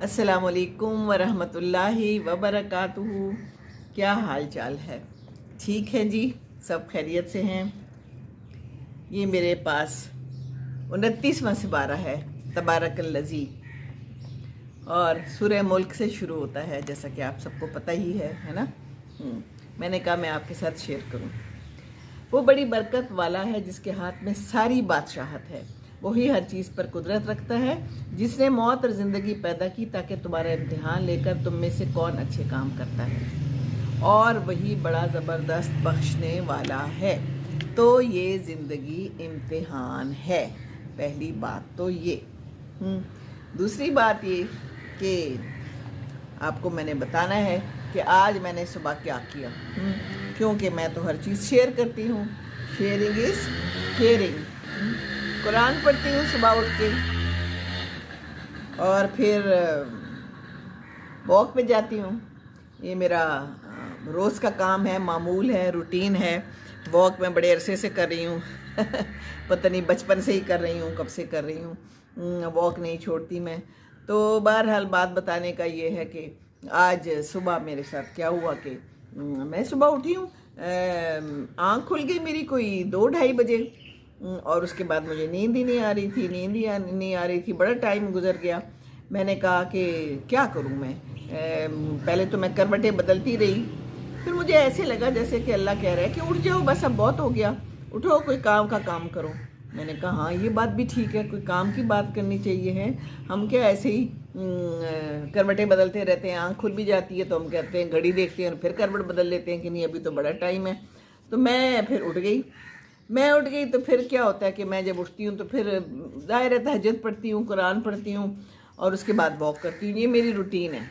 अस्सलाम वालेकुम वरहमतुल्लाहि वबरकातुहू। क्या हाल चाल है? ठीक है जी, सब खैरियत से हैं। ये मेरे पास 29वां सिपारा है, तबारकल्लज़ी, और सूरह मुल्क से शुरू होता है, जैसा कि आप सबको पता ही है ना। मैंने कहा मैं आपके साथ शेयर करूं। वो बड़ी बरकत वाला है जिसके हाथ में सारी बादशाहत है। वही हर चीज़ पर कुदरत रखता है, जिसने मौत और ज़िंदगी पैदा की ताकि तुम्हारा इम्तिहान लेकर तुम में से कौन अच्छे काम करता है, और वही बड़ा ज़बरदस्त बख्शने वाला है। तो ये ज़िंदगी इम्तिहान है, पहली बात तो ये। दूसरी बात ये कि आपको मैंने बताना है कि आज मैंने सुबह क्या किया, क्योंकि मैं तो हर चीज़ शेयर करती हूँ। Sharing is caring. कुरान पढ़ती हूँ सुबह उठ के, और फिर वॉक पे जाती हूँ। ये मेरा रोज़ का काम है, मामूल है, रूटीन है। वॉक मैं बड़े अरसे से कर रही हूँ पता नहीं बचपन से ही कर रही हूँ, कब से कर रही हूँ। वॉक नहीं छोड़ती मैं। तो बहरहाल बात बताने का ये है कि आज सुबह मेरे साथ क्या हुआ कि मैं सुबह उठी हूँ, आँख खुल गई मेरी कोई 2-2:30 बजे, और उसके बाद मुझे नींद ही नहीं आ रही थी, नहीं आ रही थी। बड़ा टाइम गुजर गया। मैंने कहा कि क्या करूं मैं। पहले तो मैं करवटें बदलती रही, फिर मुझे ऐसे लगा जैसे कि अल्लाह कह रहा है कि उठ जाओ, बस अब बहुत हो गया, उठो, कोई काम का काम करो। मैंने कहा हाँ, ये बात भी ठीक है, कोई काम की बात करनी चाहिए है। हम क्या ऐसे ही करवटें बदलते रहते हैं, आँख खुल भी जाती है तो हम कहते हैं, घड़ी देखते हैं और फिर करवट बदल लेते हैं कि नहीं अभी तो बड़ा टाइम है। तो मैं फिर उठ गई। तो फिर क्या होता है कि मैं जब उठती हूँ तो फिर ज़ाहिर है तहज्जुद पढ़ती हूँ, कुरान पढ़ती हूँ, और उसके बाद वॉक करती हूँ। ये मेरी रूटीन है,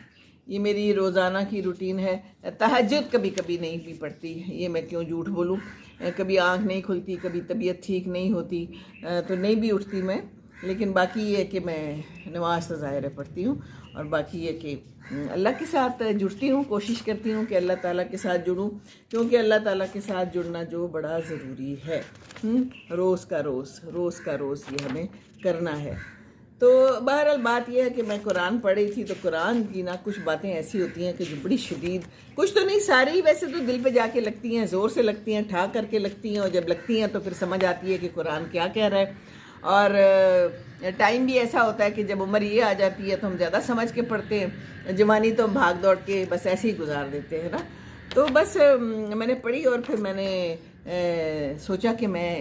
ये मेरी रोज़ाना की रूटीन है। तहज्जुद कभी कभी नहीं भी पढ़ती, ये मैं क्यों झूठ बोलूँ। कभी आँख नहीं खुलती, कभी तबीयत ठीक नहीं होती, तो नहीं भी उठती मैं। लेकिन बाकी ये है कि मैं नमाज तो ज़ाहिर है पढ़ती हूँ, और बाकी ये कि अल्लाह के साथ जुड़ती हूँ, कोशिश करती हूँ कि अल्लाह ताला के साथ जुड़ूँ, क्योंकि अल्लाह ताला के साथ जुड़ना जो बड़ा ज़रूरी है। रोज़ का रोज़ ये हमें करना है। तो बहरहाल बात यह है कि मैं कुरान पढ़ रही थी, तो कुरान की ना कुछ बातें ऐसी होती हैं कि जो बड़ी शदीद, कुछ तो नहीं, सारी वैसे तो दिल पे जाके लगती हैं, ज़ोर से लगती हैं, ठा करके लगती हैं, और जब लगती हैं तो फिर समझ आती है कि कुरान क्या कह रहा है। और टाइम भी ऐसा होता है कि जब उम्र ये आ जाती है तो हम ज़्यादा समझ के पढ़ते हैं, जवानी तो हम भाग दौड़ के बस ऐसे ही गुजार देते हैं ना। तो बस मैंने पढ़ी, और फिर मैंने सोचा कि मैं